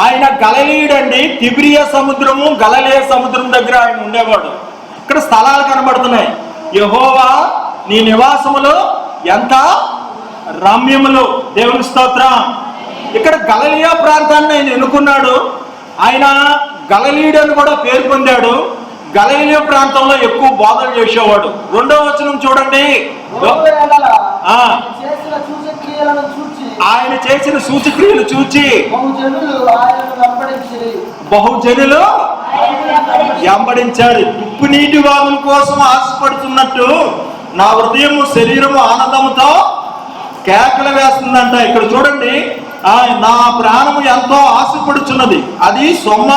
ఆయన గలిలయుడండి. తిబిరియా సముద్రము గలిలయ సముద్రం దగ్గర ఆయన ఉండేవాడు. ఇక్కడ స్థలాలు కనబడుతున్నాయి. యెహోవా నీ నివాసములు ఎంత రమ్యములు. దేవుని స్తోత్రం. ఇక్కడ గలిలయ ప్రాంతాన్ని ఆయన ఎన్నుకున్నాడు. ఆయన గలిలయుడు అని కూడా పేరు పొందాడు. గలిలయ ప్రాంతంలో ఎక్కువ బోధలు చేసేవాడు. 2వ వచనం చూడండి. ఆయన చేసిన సూచక్రియలు చూచి బహుజనులు వెంబడించారు. ఉప్పు నీటి వాగుల కోసం ఆశపడుతున్నట్టు నా హృదయము శరీరము ఆనందంతో కేకలు వేస్తుందంట. ఇక్కడ చూడండి, నా ప్రాణము ఎంతో ఆశపడుచున్నది, అది సొమ్మ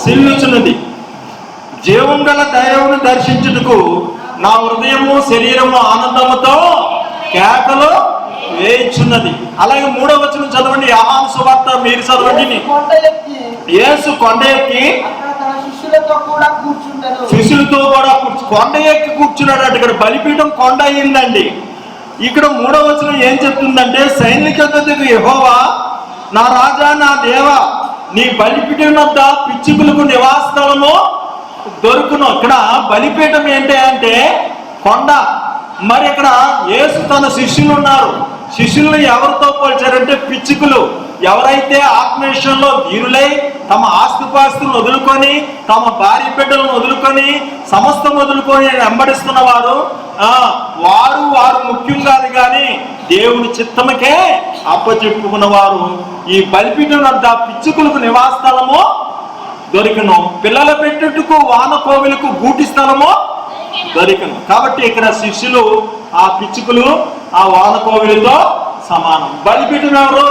సిల్లుచున్నది. జీవం గల దైవమును దర్శించుటకు నా హృదయము శరీరము ఆనందముతో కేకలు వేయుచున్నది. అలాగే 3వ వచనం చదవండి. యోహాను సువార్త మీరు చదవండి. యేసు కొండ ఎక్కి శిష్యులతో కూడా కొండ ఎక్కి కూర్చున్నాడు. ఇక్కడ బలిపీఠం కొండ అయిందండి. ఇక్కడ 3వ వచనం ఏం చెప్తుందంటే, సైనికులకు యెహోవా నా రాజా నా దేవ నీ బలిపీఠం వద్ద పిచ్చుకులకు నివాస స్థలము దొరుకును. ఇక్కడ బలిపీఠం ఏంటి అంటే కొండ. మరి ఇక్కడ యేసు తన శిష్యులు ఉన్నారు. శిష్యులను ఎవరితో పోల్చారంటే పిచ్చుకలు. ఎవరైతే ఆత్మవిషయంలో ధీరులై తమ ఆస్తిపాస్తులను వదులుకొని తమ భార్య బిడ్డలను వదులుకొని సమస్తం వదులుకొని వెంబడిస్తున్న వారు వారు ముఖ్యం కాదు, కానీ దేవుని చిత్తముకే అప్పచెప్పుకున్న వారు ఈ బలిపీఠం వద్ద పిచ్చుకలకు నివాస స్థలము దొరికను, పిల్లల పెట్టుటకు వాన కోవిలకు గూటి స్థలము దొరికను. కాబట్టి ఇక్కడ శిష్యులు ఆ పిచ్చుకలు ఆ వాన కోవిలతో సమానం. బలిపీఠం ఎవరు?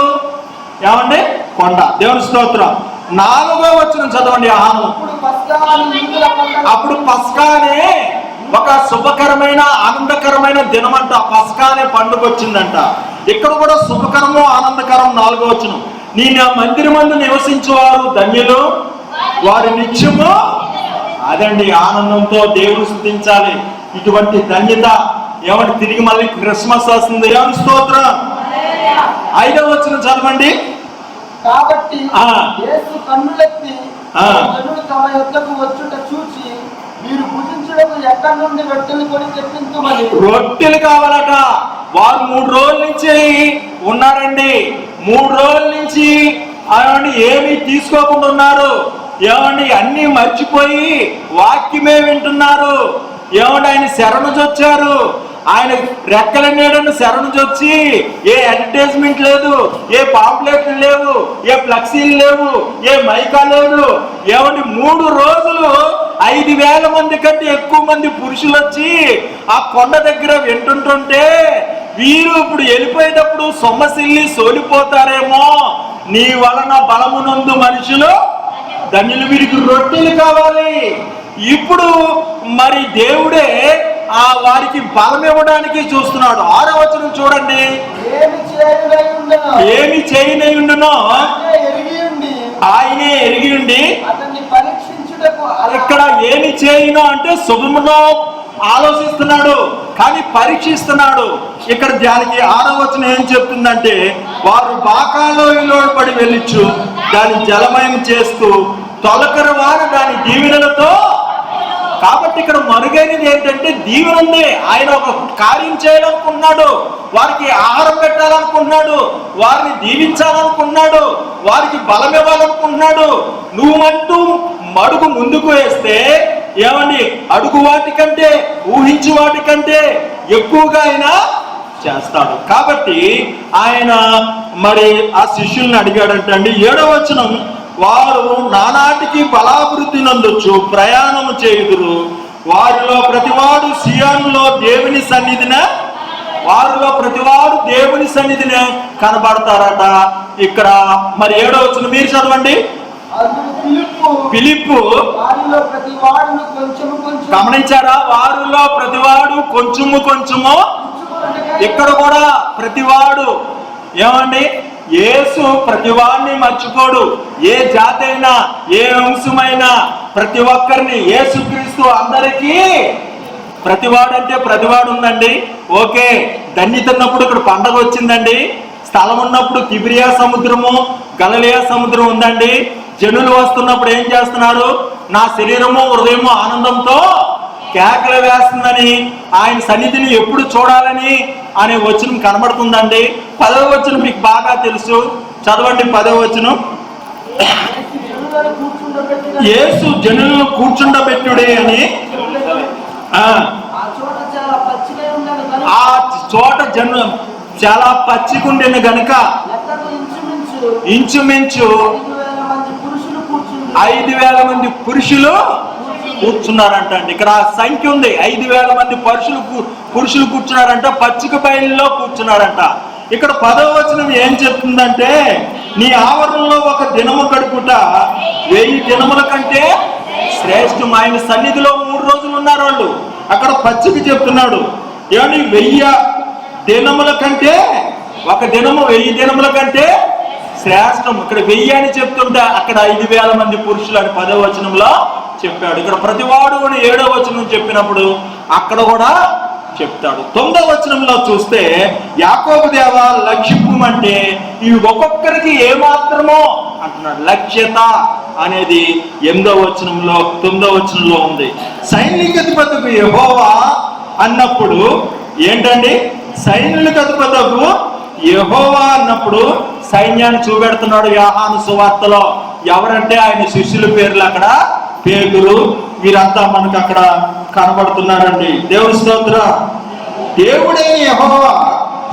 ఏమండి? కొండ. దేవుని స్తోత్రం. 4వ వచనం చదవండి. అప్పుడు పస్కా అనే ఒక శుభకరమైన ఆనందకరమైన దినమంట. పస్కా అనే పండుగ వచ్చిందంట. ఇక్కడ కూడా శుభకరము ఆనందకరం. 4వ వచనం. నీ నా మందిరమందు నివసించువారు ధన్యులు, వారి నిత్యము అదండి ఆనందంతో దేవుని స్తుతించాలి. ఇటువంటి ధన్యత ఏమంటే తిరిగి మళ్ళీ క్రిస్మస్ వస్తుంది. దేవుని స్తోత్రం. 5వ వచనం చదవండి. కాబట్టి యేసు కన్నులెత్తి జనులు తమ యొద్దకు వచ్చుట చూచి మీరు భుజించుటకు ఎక్కడి నుండి రొట్టెలు కొని తెప్పించుమని. రొట్టెలు కావాలట. వారు 3 రోజుల నుంచి ఉన్నారండి. 3 రోజుల నుంచి ఏమీ తీసుకోకుండా ఉన్నారు. ఏమండి అన్ని మర్చిపోయి వాక్యమే వింటున్నారు. ఏమండి ఆయన శరణుజొచ్చారు. ఆయన రెక్కలనేడని శరణుజొచ్చి ఏ అడ్వర్టైజ్మెంట్ లేదు, ఏ పాంప్లెట్లు లేవు, ఏ ఫ్లెక్సీలు లేవు, ఏ మైకా లేదు. ఏమండి 3 రోజులు 5,000 మంది కంటే ఎక్కువ మంది పురుషులు వచ్చి ఆ కొండ దగ్గర వింటుంటుంటే వీరు ఇప్పుడు వెళ్ళిపోయేటప్పుడు సొమ్మసిల్లి సోలిపోతారేమో, నీ వలన బలమునందు మనుషులు ధన్యులు. వీరికి రొట్టెలు కావాలి. ఇప్పుడు మరి దేవుడే వారికి బలం ఇవ్వడానికి చూస్తున్నాడు. 6వ వచనం చూడండి. ఏమి చేయనై ఉండునో ఆయనే ఎరిగి ఉండి. ఇక్కడ ఏమి చేయను అంటే శుభములో ఆలోచిస్తున్నాడు, కానీ పరీక్షిస్తున్నాడు. ఇక్కడ దానికి 6వ వచనం ఏం చెప్తుందంటే, వారు బాకాలోయలో పడి వెళ్ళిచ్చు దాన్ని జలమయం చేస్తూ తొలకరి వారు దాని దీవెనలతో. కాబట్టి ఇక్కడ మరుగైనది ఏంటంటే దీవెన ఉంది. ఆయన ఒక కార్యం చేయాలనుకున్నాడు, వారికి ఆహారం పెట్టాలనుకున్నాడు, వారిని దీవించాలనుకున్నాడు, వారికి బలం ఇవ్వాలనుకున్నాడు. నువ్వంటూ అడుగు ముందుకు వేస్తే ఏమండి అడుగు వాటికంటే ఊహించు వాటికంటే ఎక్కువగా ఆయన చేస్తాడు. కాబట్టి ఆయన మరి ఆ శిష్యుల్ని అడిగాడంటండి. 7వ వచనం. వారు నానాటికి బలాభివృద్ధి నందొచ్చు ప్రయాణము చేయుదురు, వారిలో ప్రతివాడు సియోనులో దేవుని సన్నిధిన దేవుని సన్నిధిన కనబడతారట. ఇక్కడ మరి 7వ వచనం మీరు చదవండి. ఫిలిప్పు గమనించారా? వారిలో ప్రతివాడు కొంచెము కొంచెము. ఇక్కడ కూడా ప్రతివాడు ఏమండి యేసు ప్రతివాడిని మర్చిపోడు. ఏ జాతి అయినా ఏ వంశమైనా ప్రతి ఒక్కరిని యేసుక్రీస్తు అందరికీ ప్రతివాడు అంటే ప్రతివాడు ఉందండి. ఓకే, ధన్యత ఉన్నప్పుడు ఇక్కడ పండగ వచ్చిందండి. స్థలం ఉన్నప్పుడు తిబిరియా సముద్రము, గలిలయ సముద్రం ఉందండి. జనులు వస్తున్నప్పుడు ఏం చేస్తున్నారు? నా శరీరము హృదయము ఆనందంతో కేకలు వేస్తుందని, ఆయన సన్నిధిని ఎప్పుడు చూడాలని అనే వచనం కనబడుతుందండి. 10వ వచనం మీకు బాగా తెలుసు, చదవండి 10వ వచనం. యేసు జనులను కూర్చుండబెట్టుడే అని ఆ చోట జను చాలా పచ్చిగుండిన గనుక ఇంచుమించు 5,000 మంది పురుషులు కూర్చున్నారంట అండి. ఇక్కడ సంఖ్య ఉంది, 5,000 మంది పురుషులు కూర్చున్నారంట, పచ్చిక బయలులో కూర్చున్నారంట. ఇక్కడ 10వ వచనం ఏం చెప్తుందంటే, నీ ఆవరణలో ఒక దినము గడుపుట 1000 దినముల కంటే శ్రేష్టం. ఆయన సన్నిధిలో 3 రోజులు ఉన్నారు వాళ్ళు. అక్కడ పచ్చిక చెప్తున్నాడు, ఏమని 1000 దినముల కంటే, ఒక దినము 1000 దినముల కంటే శ్రేష్టం. ఇక్కడ 1000 అని చెప్తుంటే అక్కడ 5,000 మంది పురుషులు అని 10వ వచనంలో చెప్పాడు. ఇక్కడ ప్రతివాడు కూడా 7వ వచనం చెప్పినప్పుడు అక్కడ కూడా చెప్తాడు. 9వ వచనంలో చూస్తే, యాకోబు దేవా లక్ష్యమంటే ఇవి ఒక్కొక్కరికి ఏమాత్రమో అంటున్నాడు. లక్ష్యత అనేది 8వ వచనంలో 9వ వచనంలో ఉంది. సైనికాధిపతికి యెహోవా అన్నప్పుడు ఏంటండి? సైనికాధిపతికి యెహోవా అన్నప్పుడు సైన్యాన్ని చూపెడుతున్నాడు యోహాను సువార్తలో. ఎవరంటే ఆయన శిష్యుల పేర్లు అక్కడ పేతురు, వీరంతా మనకు అక్కడ కనబడుతున్నారండి. దేవుని స్తోత్ర. దేవుడే యెహోవా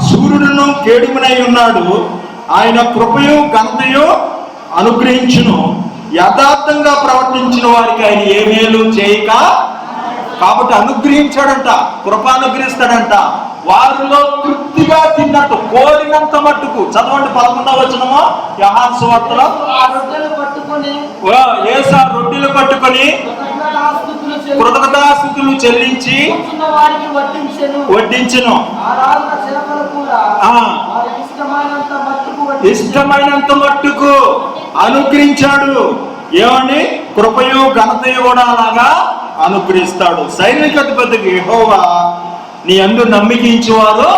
సూర్యుడును కేడుమునై ఉన్నాడు, ఆయన కృపయు ఘనతయు అనుగ్రహించును, యథార్థంగా ప్రవర్తించిన వారికి ఆయన ఏ మేలు చేయక. కాబట్టి అనుగ్రహించాడంట, కృప అనుగ్రహిస్తాడంట. వారిలో తృప్తిగా తిన్నట్టు, కోరినంత మట్టుకు. చదవండి 11వ వచనము యోహాను సువార్తలో. యేసు రొట్టెలు పట్టుకొని కృతజ్ఞతాస్తుతులు చెల్లించి వడ్డించెను. ఇష్టమైనంత మట్టుకు అనుగ్రహించాడు. ఏమని? కృపయు ఘనతయు కూడా అలాగా అనుగ్రహిస్తాడు. సైనికాధిపతికి యెహోవా నీ యందు నమ్మికించేవారు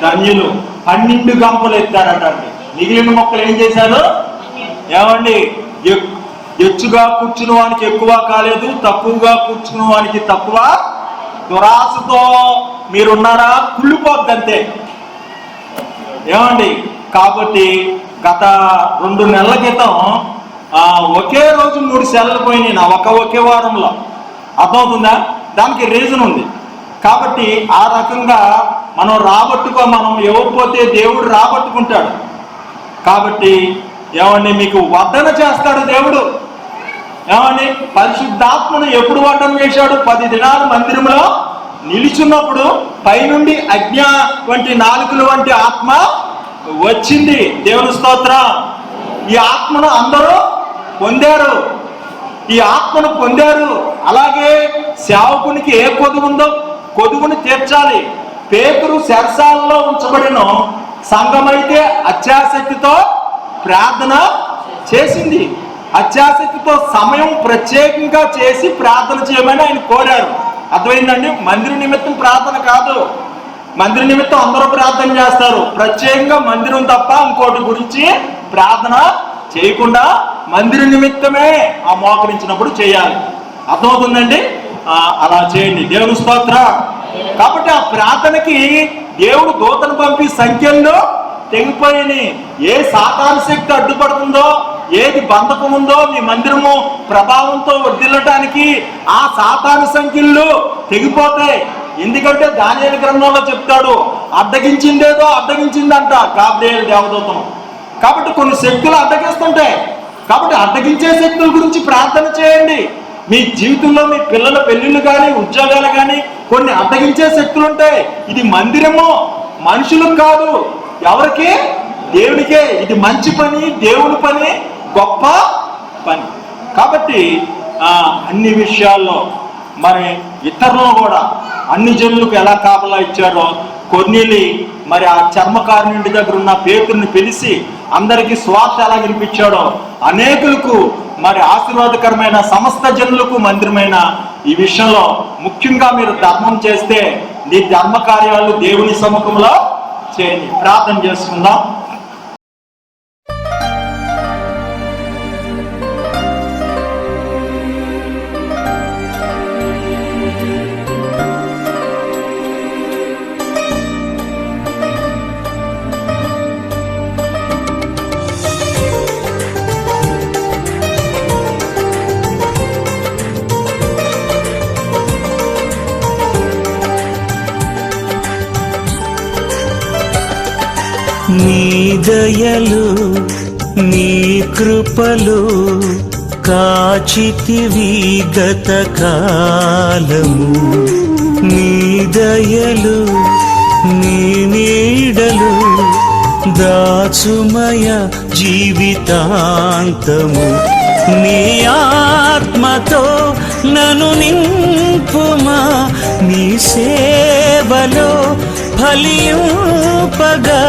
ధన్యులు. 12 గంపలు ఎత్తారట అండి. మిగిలిన మొక్కలు ఏం చేశారు? ఏమండి? ఎచ్చుగా కూర్చున్న వానికి ఎక్కువ కాలేదు, తక్కువగా కూర్చున్న వానికి తక్కువ. దురాశతో మీరున్నారా? కుళ్ళిపోద్దంతే. ఏమండి? కాబట్టి గత 2 నెలల క్రితం ఒకే రోజు 3 సెలవులు పోయినాయి నా ఒకే వారంలో. అర్థమవుతుందా? దానికి రీజన్ ఉంది. కాబట్టి ఆ రకంగా మనం మనం ఇవ్వకపోతే దేవుడు రాబట్టుకుంటాడు. కాబట్టి ఏమండి, మీకు వడ్డన చేస్తాడు దేవుడు. ఏమండి? పరిశుద్ధాత్మను ఎప్పుడు వడ్డన చేశాడు? 10 దినాలు మందిరంలో నిలిచున్నప్పుడు పైనుండి అజ్ఞ వంటి నాలుకల వంటి ఆత్మ వచ్చింది. దేవుని స్తోత్రం. ఈ ఆత్మను అందరూ పొందారు, ఈ ఆత్మను పొందారు. అలాగే సేవకునికి ఏ కొదువు ఉందో కొదువుని తీర్చాలి. పేతురు చెరసాలలో ఉంచబడిన సంఘమైతే అత్యాసక్తితో ప్రార్థన చేసింది. అత్యాసక్తితో సమయం ప్రత్యేకంగా చేసి ప్రార్థన చేయమని ఆయన కోరారు. అర్థమైందండి? మందిర నిమిత్తం ప్రార్థన కాదు. మందిర నిమిత్తం అందరూ ప్రార్థన చేస్తారు, ప్రత్యేకంగా మందిరం తప్ప ఇంకోటి గురించి ప్రార్థన చేయకుండా మందిర నిమిత్తమే ఆ మోకరించినప్పుడు చేయాలి. అర్థమవుతుందండి? అలా చేయండి. దేవుని స్తోత్రం. కాబట్టి ఆ ప్రార్థనకి దేవుడు దూతను పంపి సంఖ్యల్లో తెగిపోయినాయి. ఏ సాతాను శక్తి అడ్డుపడుతుందో, ఏది బంధకం ఉందో మీ మందిరము ప్రభావంతో వర్ధిల్లటానికి ఆ సాతాను సంఖ్యలు తెగిపోతాయి. ఎందుకంటే దానియేలు గ్రంథంలో చెప్తాడు, అడ్డగించిందేదో అడ్డగించిందంట గాబ్రియేలు దేవదూతను. కాబట్టి కొన్ని శక్తులు అడ్డగిస్తుంటాయి. కాబట్టి అడ్డగించే శక్తుల గురించి ప్రార్థన చేయండి. మీ జీవితంలో మీ పిల్లల పెళ్లిళ్ళు కానీ ఉద్యోగాలు కానీ కొన్ని అడ్డగించే శక్తులు ఉంటాయి. ఇది మందిరము మనుషులకు కాదు, ఎవరికి? దేవునికే. ఇది మంచి పని, దేవుని పని, గొప్ప పని. కాబట్టి అన్ని విషయాల్లో మరి ఇతరులను కూడా అన్ని జనులకు ఎలా కాపలా ఇచ్చారో కొన్నిలి మరి ఆ చర్మకారుని దగ్గర ఉన్న పేతురుని పిలిచి అందరికీ స్వార్థ ఎలా వినిపించాడో అనేకులకు మరి ఆశీర్వాదకరమైన సమస్త జనులకు మందిరమైన ఈ విషయంలో ముఖ్యంగా మీరు ధర్మం చేస్తే నీ ధర్మ కార్యాలు దేవుని సముఖంలో చేయండి. ప్రార్థన చేసుకుందాం. నీ దయలు నీ కృపలు కాచితివి గత కాలము. నీ దయలు నీ నీడలు దాచుమయ జీవితాంతము. నీ ఆత్మతో నన్ను నింపుమా, నీ సేవలో ఫలింపగా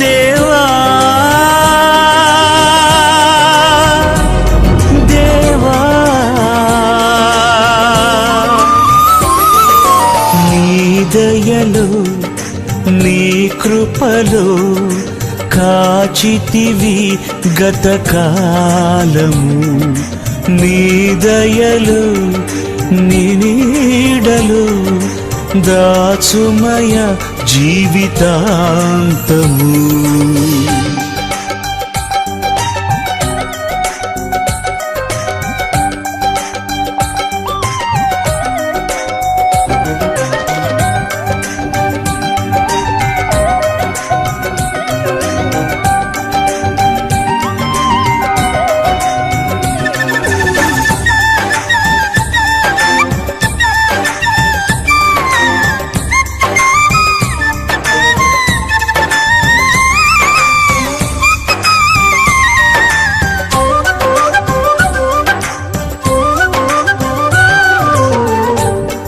దేవా. దేవా నీ దయలు నీ కృపలు కాచితివి గత కాలము. నీ దయలు నీ నీడలు దాచుమయ జీవితాంతము.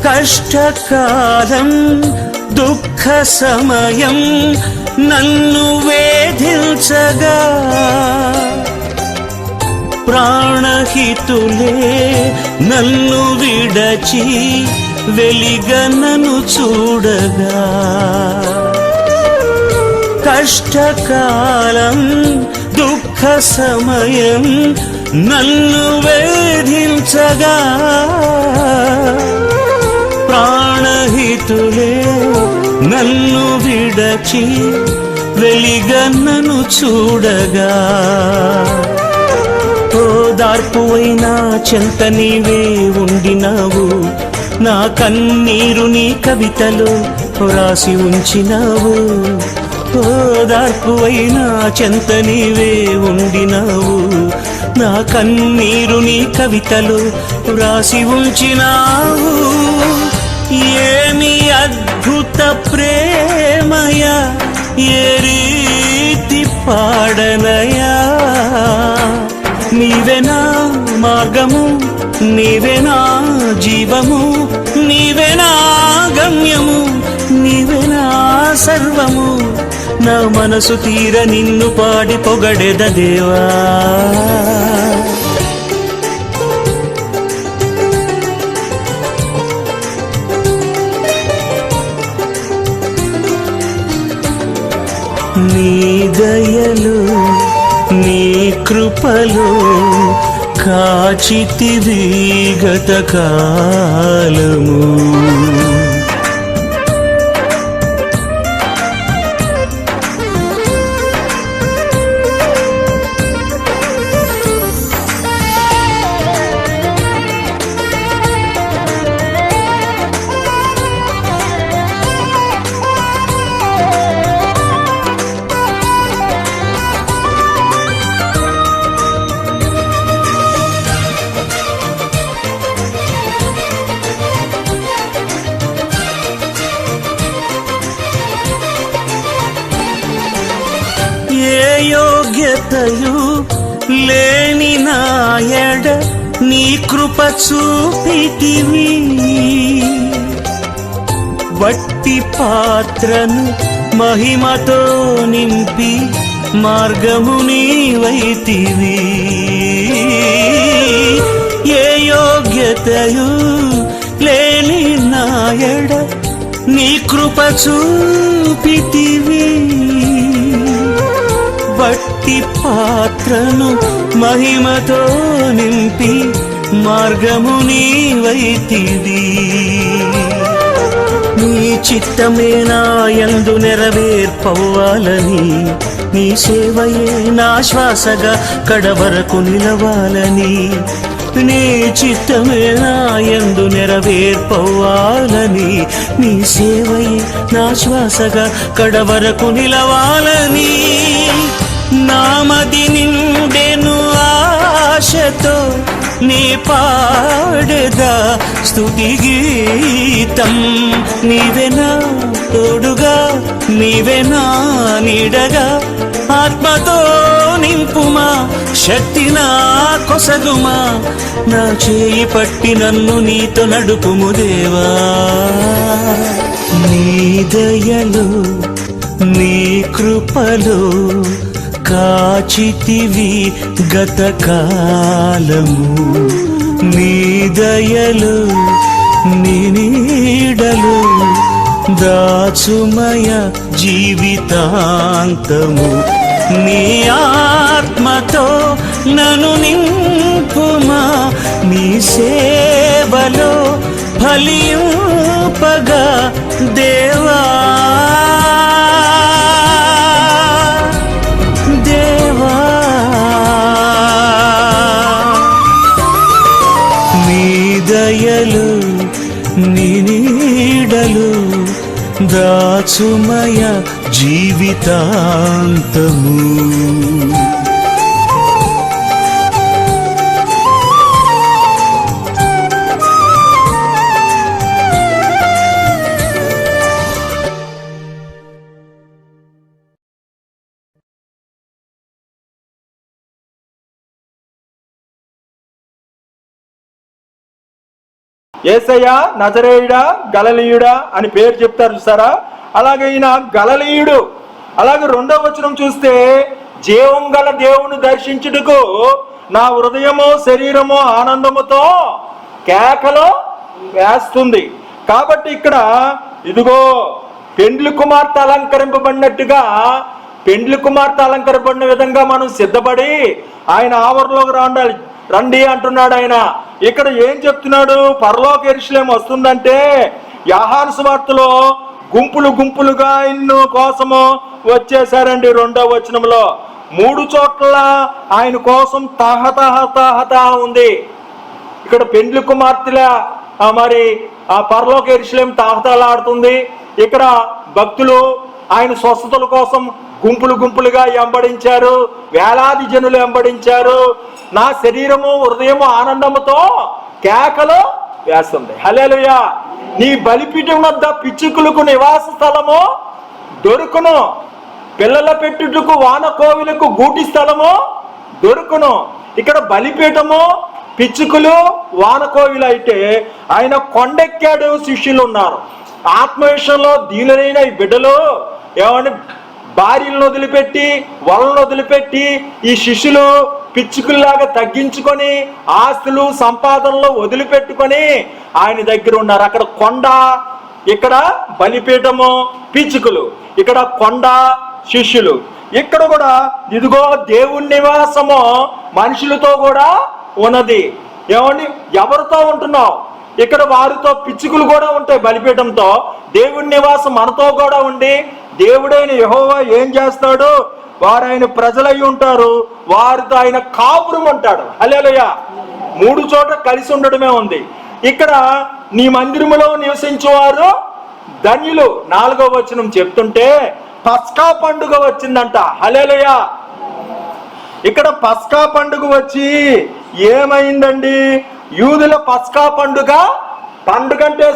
కష్టకాలం దుఃఖ సమయం నన్ను వేధించగా, ప్రాణహితులే నన్ను విడచి వెలిగనను చూడగా. కష్టకాలం దుఃఖ సమయం నన్ను వేధించగా, ప్రాణహితులే నన్ను విడచి వెలిగన్నను చూడగా. ఓదార్పువైనా చెంత నీవే ఉండినావు, నా కన్నీరు నీ కవితలో రాసి ఉంచినావు. ఓదార్పువైనా చెంత నీవే ఉండినావు, నా కన్నీరు నీ కవితలో రాసి ఉంచినావు. ఏమి అద్భుత ప్రేమయ, ఏ రీతి పాడనయా. నీవెనా మార్గము, నీవెనా జీవము, నీవెనా గమ్యము, నీవెనా సర్వము. నా మనసు తీర నిన్ను పాడి పొగడెద దేవా. నీ దయలు నీ కృపలు కాచితివి గత కాలము. యోగ్యతయు లేని నాయడ నీ కృప చూపితివి. వట్టి పాత్రను మహిమతో నింపి మార్గము నీవైతివి. ఏ యోగ్యతయు లేని నాయడ నీ కృప చూపితివి వట్టి పాత్రను మహిమతో నింపి మార్గము నీవైతివి నీ చిత్తమే నా యందు నెరవేర్పవ్వాలని నీ సేవయే నా శ్వాసగా కడవరకు నిలవాలని నీ చిత్తమే నా యందు నెరవేర్పవ్వాలని నీ సేవయే నా శ్వాసగా కడవరకు నిలవాలని నామది నిండెను ఆశతో నీ పాడగా స్తుతి గీతం నీవెనా తోడుగా నీవెనా నీడగా ఆత్మతో నింపుమా శక్తి నా కొసగుమా నా చేయి పట్టి నన్ను నీతో నడుపుము దేవా నీ దయలో నీ కృపలో కాచితివి గత కాలము నీ దయలు నీ నీడలు దాచుమయ జీవితాంతము నీ ఆత్మతో నన్ను నింపుమా నీ సేవలో ఫలింపగా దేవా దయలు నీ నీడలు దాచుమయ జీవితాంతము యేసయ్య నజరేయుడా గలిలయుడా అని పేరు చెప్తారు చూసారా, అలాగే ఈయన గలిలయుడు. అలాగే 2వ వచనం చూస్తే జీవం గల దేవుని దర్శించుటకు నా హృదయము శరీరము ఆనందముతో కేకలో వేస్తుంది. కాబట్టి ఇక్కడ ఇదిగో పెండ్లి కుమార్తె అలంకరింపబడినట్టుగా పెండ్లి కుమార్తె అలంకరింపబడిన విధంగా మనం సిద్ధపడి ఆయన ఆవరణలోకి రండి అంటున్నాడు ఆయన. ఇక్కడ ఏం చెప్తున్నాడు? పరలోక యెరూషలేము వస్తుందంటే యోహాను సువార్తలో గుంపులు గుంపులుగా ఇన్ను కోసము వచ్చేసారండి. 2వ వచనంలో 3 చోట్ల ఆయన కోసం తహతహ ఉంది. ఇక్కడ పెండ్లి కుమార్తెల మరి ఆ పరలోక యెరూషలేము తహతహలాడుతుంది. ఇక్కడ భక్తులు ఆయన స్వస్థతల కోసం గుంపులు గుంపులుగా వెంబడించారు, వేలాది జనులు వెంబడించారు. నా శరీరము హృదయము ఆనందముతో కేకలు వేస్తుంది. హల్లెలూయా. నీ బలిపీఠం వద్ద పిచ్చుకులకు నివాస స్థలము దొరుకును, పిల్లల పెట్టుటకు వానకోవిలకు గూటి స్థలము దొరుకును. ఇక్కడ బలిపీఠము పిచ్చుకులు వానకోవిలు అయితే ఆయన కొండెక్కాడు. శిష్యులు ఉన్నారు ఆత్మవిషయంలో దీనులైన ఈ బిడ్డలు ఏమని భార్యలను వదిలిపెట్టి వలను వదిలిపెట్టి ఈ శిష్యులు పిచ్చుకుల్లాగా తగ్గించుకొని ఆస్తులు సంపాదనలు వదిలిపెట్టుకొని ఆయన దగ్గర ఉన్నారు. అక్కడ కొండ, ఇక్కడ బలిపీఠము పిచ్చుకులు, ఇక్కడ కొండ శిష్యులు. ఇక్కడ కూడా ఇదిగో దేవుని నివాసము మనుషులతో కూడా ఉన్నది. ఏమండి, ఎవరితో ఉంటున్నావు? ఇక్కడ వారితో పిచ్చుకులు కూడా ఉంటాయి. బలిపీఠంతో దేవుని నివాసం మనతో కూడా ఉండి దేవుడైన యెహోవా ఏం చేస్తాడు? వారు ఆయన ప్రజలై ఉంటారు, వారితో ఆయన కాపురం ఉంటాడు. హల్లెలూయా. 3 చోట్ల కలిసి ఉండడమే ఉంది. ఇక్కడ నీ మందిరములో నివసించేవారు ధన్యులు 4వ వచనం చెప్తుంటే పస్కా పండుగ వచ్చిందంట. హల్లెలూయా. ఇక్కడ పస్కా పండుగ వచ్చి ఏమైందండి? యూదుల పస్కా పండుగ అంటే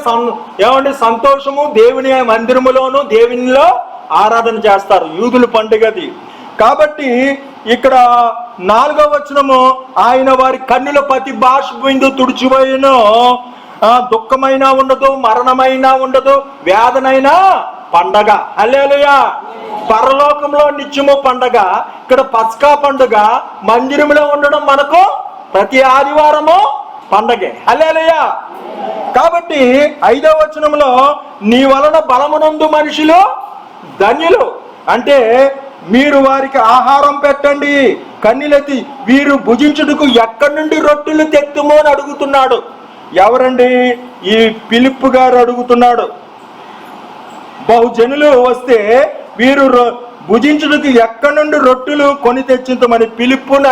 ఏమండి సంతోషము, దేవుని మందిరములోను దేవునిలో ఆరాధన చేస్తారు. యూదుల పండుగది. కాబట్టి ఇక్కడ 4వ వచనము ఆయన వారి కన్నుల ప్రతి బాష్పబిందు తుడిచిపోయిను, దుఃఖమైనా ఉండదు, మరణమైనా ఉండదు, వేదనైనా పండగ. హల్లెలూయా. పరలోకంలో నిత్యము పండగ, ఇక్కడ పస్కా పండుగ మందిరంలో ఉండడం మనకు ప్రతి ఆదివారము పండగే. హల్లెలూయా. కాబట్టి 5వ వచనంలో నీ వలన బలమునందు మనుషులు ధన్యులు అంటే మీరు వారికి ఆహారం పెట్టండి, కన్నీలెత్తి వీరు భుజించుటకు ఎక్కడి నుండి రొట్టెలు తెత్తుమో అని అడుగుతున్నాడు. ఎవరండి? ఈ ఫిలిప్పు గారు అడుగుతున్నాడు. బహుజనులు వస్తే వీరు భుజించుటకు ఎక్కడి నుండి రొట్టెలు కొని తెచ్చింతమని ఫిలిప్పుని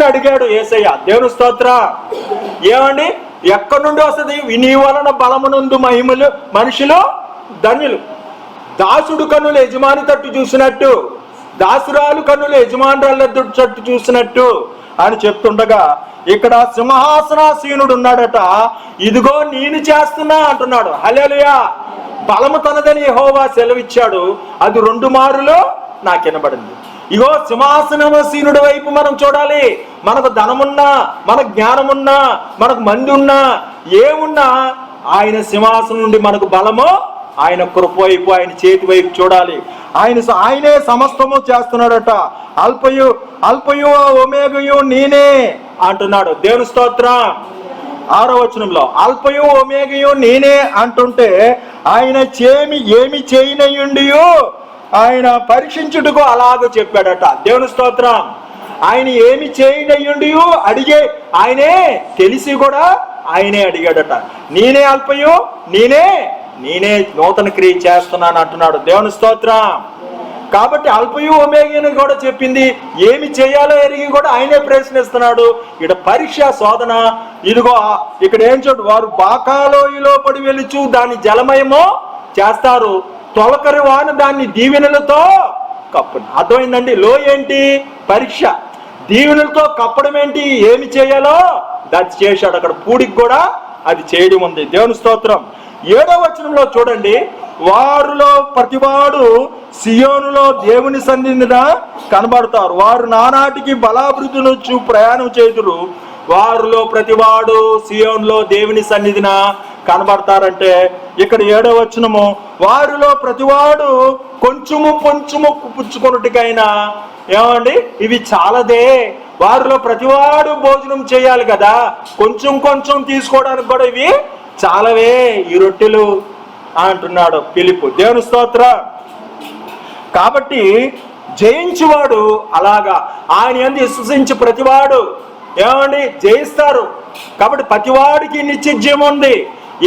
అడిగాడు యేసయ్య. దేవుని స్తోత్రం. ఏమండి? ఎక్కడి నుండి వస్తుంది? నీ వలన బలమునందు మహిమలు మనుషులు ధన్యులు. దాసుడు కన్నులు యజమాని తట్టు చూసినట్టు, దాసురాలు కన్నులు యజమానురాల తట్టు చూసినట్టు అని చెప్తుండగా ఇక్కడ సింహాసనాసీనుడు ఉన్నాడట. ఇదిగో నేను చేస్తున్నా అంటున్నాడు. హల్లెలూయా. బలము తనదని యెహోవా సెలవిచ్చాడు, అది 2 మారులు నాకు వినబడింది. ఇగో సింహాసనాసీనుడి వైపు మనం చూడాలి. మనకు ధనమున్నా, మన జ్ఞానమున్నా, మనకు మంది ఉన్నా, ఏమున్నా ఆయన సింహాసనం నుండి మనకు బలము, ఆయన కృప వైపు, ఆయన చేతి వైపు చూడాలి. ఆయనే సమస్తము చేస్తున్నాడట. అల్పయు ఒమేగయు నేనే అంటున్నాడు. దేవుని స్తోత్రం. 6వ వచనంలో అల్పయు ఒమేగయు నేనే అంటుంటే ఆయన ఏమి చేయనయుండియో ఆయన పరీక్షించుటకు అలాగ చెప్పాడట. దేవుని స్తోత్రం. ఆయన ఏమి చేయనయుండియో ఆయనే తెలిసి కూడా ఆయనే అడిగాడట. నేనే అల్పయు, నేనే నూతన క్రియ చేస్తున్నాను అంటున్నాడు. దేవుని స్తోత్రం. కాబట్టి అల్పయు ఒమేగని కూడా చెప్పింది. ఏమి చేయాలో ఎరిగి కూడా ఆయనే ప్రశ్నిస్తున్నాడు. ఇక్కడ పరీక్ష, శోధన. ఇదిగో ఇక్కడ ఏం చూడు, వారు బాకాలోయలో పడి వెలుచు దాన్ని జలమయమో చేస్తారు, తొలకరి వాన దాన్ని దీవెనలతో కప్పండి. అర్థమైందండి? లో ఏంటి? పరీక్ష. దీవెనలతో కప్పడం ఏంటి? ఏమి చేయాలో దాన్ని చేశాడు. అక్కడ పూడికి కూడా అది చేయడం ఉంది. దేవుని స్తోత్రం. 7వ వచనంలో చూడండి, వారిలో ప్రతివాడు సియోనులో దేవుని సన్నిధిన కనబడతారు, వారు నానాటికి బలాభివృద్ధినొచ్చు ప్రయాణం చేతురు. వారిలో ప్రతివాడు సియోనులో దేవుని సన్నిధిన కనబడతారంటే ఇక్కడ 7వ వచనము, వారిలో ప్రతివాడు కొంచెము పుచ్చుకొనుటికైనా, ఏమండి ఇవి చాలదే, వారిలో ప్రతివాడు భోజనం చేయాలి కదా, కొంచెం తీసుకోవడానికి కూడా ఇవి చాలవే ఈ రొట్టెలు అంటున్నాడు ఫిలిప్పు. దేవుని స్తోత్రం. కాబట్టి జయించువాడు అలాగా ఆయన యందు విశ్వసించి ప్రతివాడు ఏమండి జయిస్తారు. కాబట్టి ప్రతివాడికి నిత్యజీవం ఉంది.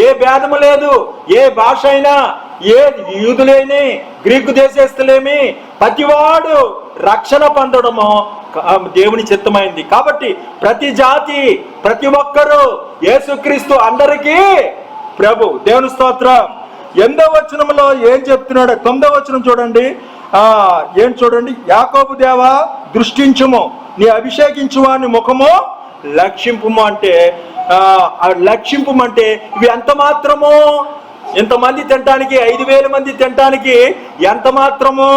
ఏ భేదము లేదు. ఏ భాష అయినా, ఏ యూదులేని గ్రీకు దేశస్తులేమి, ప్రతివాడు రక్షణ పొందడము దేవుని చిత్తమైంది. కాబట్టి ప్రతి జాతి, ప్రతి ఒక్కరూ యేసుక్రీస్తు అందరికీ ప్రభు. దేవుని స్తోత్రం. 8వ వచనంలో ఏం చెప్తున్నాడు? 9వ వచనం చూడండి. ఏం చూడండి, యాకోబు దేవా దృష్టించుము, నీ అభిషేకించు వాని ముఖము లక్షింపుము అంటే లక్షింపుమంటే ఇవి ఎంత మాత్రమో, ఇంతమంది తినటానికి, 5,000 మంది తినటానికి ఎంత మాత్రమో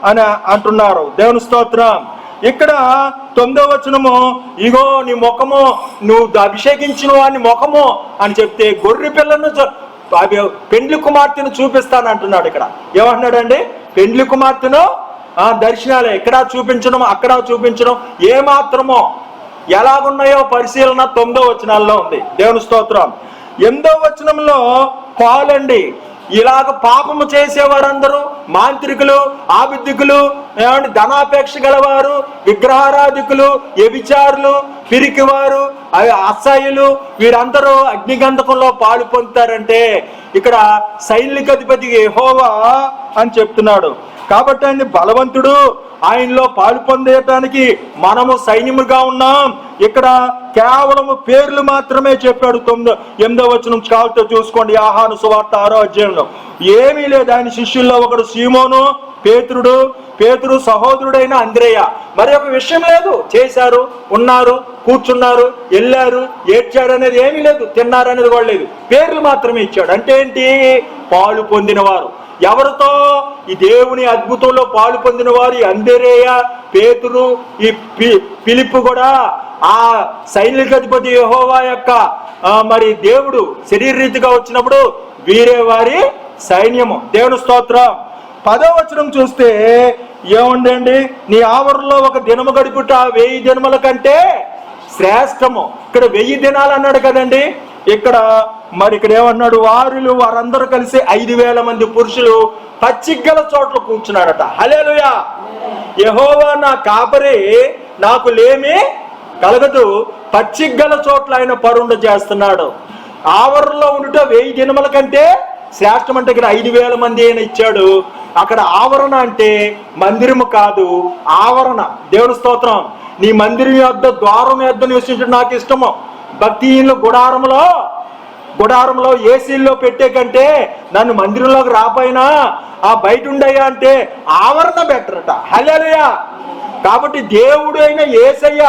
అని అంటున్నారు. దేవుని స్తోత్రం. ఇక్కడ 9వ వచనము, ఇగో నీ ముఖము, నువ్వు అభిషేకించిన వాని ముఖము అని చెప్తే గొర్రె పిల్లను పెండ్లి కుమార్తెను చూపిస్తాను అంటున్నాడు. ఇక్కడ ఏమంటున్నాడండి? పెండ్లి కుమార్తెను దర్శనాలే ఇక్కడ చూపించడం, అక్కడ చూపించడం, ఏ మాత్రమో ఎలాగున్నాయో పరిశీలన 9వ వచనాల్లో ఉంది. దేవుని స్తోత్రం. 8వ వచనంలో పాలండి, ఇలాగ పాపము చేసేవారందరూ మాంత్రికులు, ఆబిద్ధికులు, ఏమంటే ధనాపేక్ష గలవారు, విగ్రహారాధికులు, వ్యభిచారులు, పిరికివారు, అసహ్యులు, వీరందరూ అగ్నిగంధకంలో పాలు పొందుతారంటే ఇక్కడ సైనికాధిపతి యెహోవా అని చెప్తున్నాడు. కాబట్టి ఆయన బలవంతుడు, ఆయనలో పాలు పొందేయటానికి మనము సైన్యముగా ఉన్నాం. ఇక్కడ కేవలము పేర్లు మాత్రమే చెప్పాడు. 8వ వచనం కాలుతో చూసుకోండి. యోహాను సువార్త 6వ అధ్యాయంలో ఏమీ లేదు. ఆయన శిష్యుల్లో ఒకడు సీమోను, పేతురు సహోదరుడైన అంద్రేయ. మరి ఒక విషయం లేదు. చేశారు, ఉన్నారు, కూర్చున్నారు, వెళ్ళారు, ఏడ్చారు అనేది ఏమీ లేదు. తిన్నారు అనేది కూడా లేదు. పేర్లు మాత్రమే ఇచ్చాడు. అంటే ఏంటి? పాలు పొందినవారు. ఎవరితో? ఈ దేవుని అద్భుతంలో పాలు పొందిన వారు. అంద్రేయ, పేతురు, ఈ ఫిలిప్పు కూడా ఆ సైనికాధిపతి యెహోవా యొక్క మరి దేవుడు శరీరరీతిగా వచ్చినప్పుడు వీరే వారి సైన్యము. దేవుని స్తోత్రం. 10వ వచనం చూస్తే ఏముందండి? నీ ఆవరణలో ఒక దినము గడుపుట 1000 దినముల కంటే శ్రేష్టము. ఇక్కడ 1000 దినాలు అన్నాడు కదండి. ఇక్కడ మరి ఇక్కడ ఏమన్నాడు, వారందరూ కలిసి 5000 మంది పురుషులు పచ్చిగల చోట్ల కూర్చున్నారట. హల్లెలూయా. యెహోవా నా కాపరి, నాకు లేమి కలగదు, పచ్చిగల చోట్ల ఆయన పరుండ చేస్తున్నాడు. ఆవరణలో ఉండుట 1000 దినముల కంటే శ్రేష్టం. అంటే ఇక్కడ 5000 మంది ఆయన ఇచ్చాడు. అక్కడ ఆవరణ అంటే మందిరము కాదు, ఆవరణ. దేవుని స్తోత్రం. నీ మందిరం యొద్ద ద్వారం యొద్ద నివసించడం నాకు ఇష్టము. భక్తిహీనులు గుడారంలో ఏసీల్లో పెట్టే కంటే నన్ను మందిరంలోకి రాపోయినా ఆ బయట ఉండయ్యా అంటే ఆవరణ బెటర్ అట. హల్లెలూయా. కాబట్టి దేవుడు అయిన యేసయ్య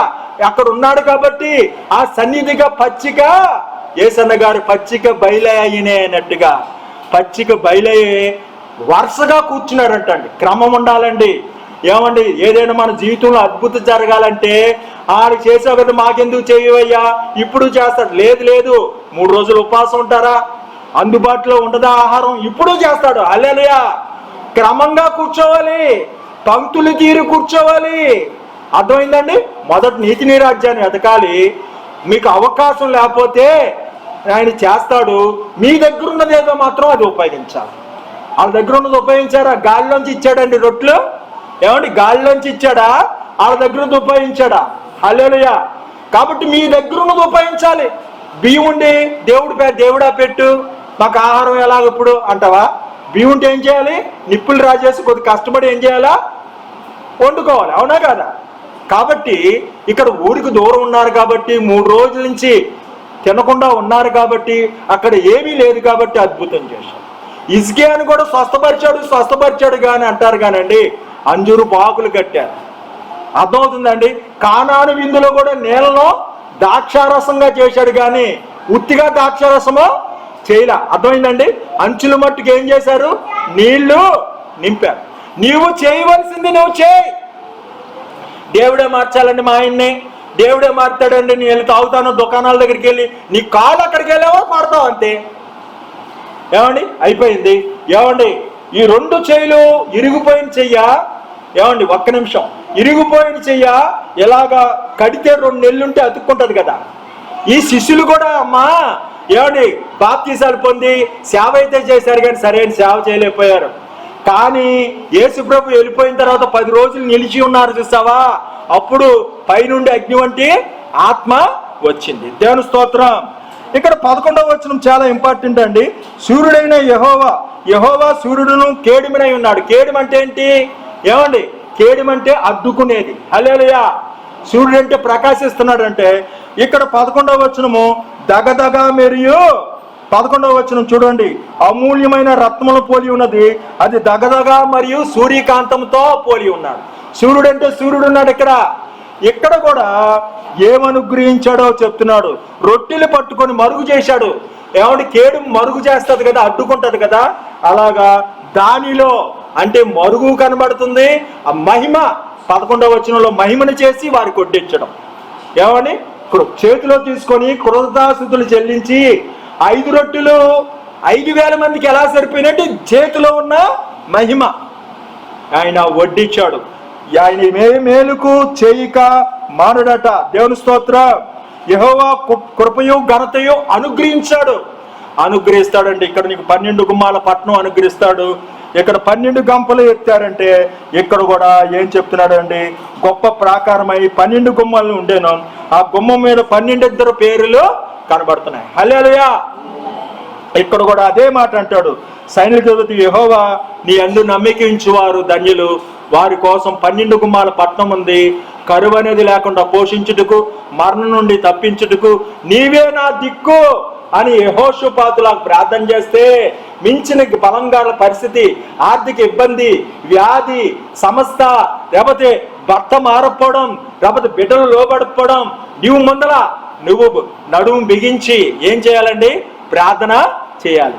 అక్కడ ఉన్నాడు కాబట్టి ఆ సన్నిధిగా పచ్చిక, యేసన్న గారు పచ్చిక బయలయ్యనే అన్నట్టుగా పచ్చిక బయలయ్యే వరుసగా కూర్చున్నారంటండి. క్రమం ఉండాలండి. ఏమండి, ఏదైనా మన జీవితంలో అద్భుతం జరగాలంటే ఆడు చేసావు కదా మాకెందుకు చేయవయ్యా, ఇప్పుడు చేస్తాడు. లేదు 3 రోజులు ఉపవాసం ఉంటారా, అందుబాటులో ఉండదా ఆహారం, ఇప్పుడు చేస్తాడు. హల్లెలూయా. క్రమంగా కూర్చోవాలి, పంక్తులు తీరి కూర్చోవాలి. అర్థమైందండి. మొదట నీతి నీ రాజ్యాన్ని ఎదకాలి. మీకు అవకాశం లేకపోతే ఆయన చేస్తాడు. మీ దగ్గర ఉన్నది ఏదో మాత్రం అది ఉపయోగించాలి. వాళ్ళ దగ్గర ఉన్నది ఉపయోగించారా? గాలిలోంచి ఇచ్చాడండి రొట్లు. ఏమండి, గాలిలోంచి ఇచ్చాడా? వాళ్ళ దగ్గర ఉన్నది ఉపయోగించాడా? హల్లెలూయా. కాబట్టి మీ దగ్గర ఉన్నది ఉపయోగించాలి. బియ్యం ఉండి దేవుడా పెట్టు మాకు ఆహారం ఎలాగ ఇప్పుడు అంటావా? బియ్యం ఉంటే ఏం చేయాలి? నిప్పులు రాజేసి కొద్ది కష్టపడి ఏం చేయాలా? వండుకోవాలి. అవునా కదా? కాబట్టి ఇక్కడ ఊరికి దూరం ఉన్నారు కాబట్టి 3 రోజుల నుంచి తినకుండా ఉన్నారు కాబట్టి అక్కడ ఏమీ లేదు కాబట్టి అద్భుతం చేశాడు. ఇజ్కియాను కూడా స్వస్థపరిచాడు కానీ అంటారు కానండి, అంజూరు బాకులు కట్టారు. అర్థమవుతుందండి. కానాను విందులో కూడా నీళ్ళలో ద్రాక్షారసంగా చేశాడు కానీ ఉత్తిగా ద్రాక్షారసమో చేయలే. అర్థమైందండి. అంచుల మట్టుకు ఏం చేశారు? నీళ్లు నింపారు. నీవు చేయవలసింది నువ్వు చేయి. దేవుడే మార్చాలండి మా ఆయన్ని, దేవుడే మారుతాడండి. నేను వెళ్ళి తాగుతాను దుకాణాల దగ్గరికి వెళ్ళి నీ కాలు అక్కడికి వెళ్ళావో మారుతావు అంతే. ఏమండి, అయిపోయింది. ఏమండి, ఈ 2 చేతులు ఇరిగిపోయిన చెయ్యా, ఏమండి ఒక్క నిమిషం, ఇరిగిపోయిన చెయ్యా ఎలాగా కడితే 2 నెలలుంటే అతుక్కుంటది కదా. ఈ శిష్యులు కూడా అమ్మా ఏమండి బాప్తీసాలు పొంది సేవ అయితే చేశారు కానీ సరైన సేవ చేయలేకపోయారు. కానీ యేసుప్రభు వెళ్ళిపోయిన తర్వాత 10 రోజులు నిలిచి ఉన్నారు చూసావా, అప్పుడు పైనుండి అగ్ని వంటి ఆత్మ వచ్చింది. దేవుని స్తోత్రం. ఇక్కడ 11వ వచనం చాలా ఇంపార్టెంట్ అండి. సూర్యుడైన యెహోవా సూర్యుడును కేడిమినై ఉన్నాడు. కేడిం అంటే ఏంటి? ఏమండి, కేడిం అంటే అద్దుకునేది. హల్లెలూయా. సూర్యుడు అంటే ప్రకాశిస్తున్నాడు అంటే ఇక్కడ 11వ వచనము దగదగ మెరియు. 11వ వచనం చూడండి, అమూల్యమైన రత్నములు పోలి ఉన్నది, అది దగదగ మరియు సూర్యకాంతంతో పోలి ఉన్నాడు. సూర్యుడు అంటే సూర్యుడు ఉన్నాడు. ఇక్కడ కూడా ఏమనుగ్రహించాడో చెప్తున్నాడు. రొట్టెలు పట్టుకొని మరుగు చేశాడు. ఏమంటే కేడు మరుగు చేస్తుంది కదా, అడ్డుకుంటది కదా, అలాగా దానిలో అంటే మరుగు కనబడుతుంది. ఆ మహిమ 11వ వచనంలో మహిమను చేసి వారికి కొట్టించడం. ఏమని చేతిలో తీసుకొని కృతజ్ఞతాస్తుతులు చెల్లించి 5 రొట్టెలు 5000 మందికి ఎలా సరిపోయినట్టు చేతిలో ఉన్న మహిమ ఆయన వడ్డించాడు. ఆయన మేలుకు చేయక మానుడట. దేవుని స్తోత్రం. యెహోవా కృపయు ఘనతయు అనుగ్రహిస్తాడండి. ఇక్కడ నీకు 12 గుమ్మాల పట్టణం అనుగ్రహిస్తాడు. ఇక్కడ 12 గంపలు ఎత్తారంటే ఇక్కడ కూడా ఏం చెప్తున్నాడండి, గొప్ప ప్రాకారమై 12 గుమ్మాలు ఉండేను. ఆ గుమ్మం మీద 12 పేర్లు కనబడుతున్నాయి. హల్లెలూయా. ఇక్కడ కూడా అదే మాట అంటాడు, సైనికుడు యెహోవా నీ యందు నమ్మకించువారు ధన్యులు, వారి కోసం 12 గుమ్మాల పట్టణం ఉంది. కరువు అనేది లేకుండా పోషించుటకు, మరణం నుండి తప్పించుటకు నీవే నా దిక్కు అని యెహోషాపాతులకు ప్రార్థన చేస్తే మించిన బలంగా పరిస్థితి, ఆర్థిక ఇబ్బంది, వ్యాధి, సమస్త, లేకపోతే భర్త మారకపోవడం, లేకపోతే బిడ్డలు లోబడిపోవడం, నువ్వు నడుము బిగించి ఏం చేయాలండి? ప్రార్థన చేయాలి.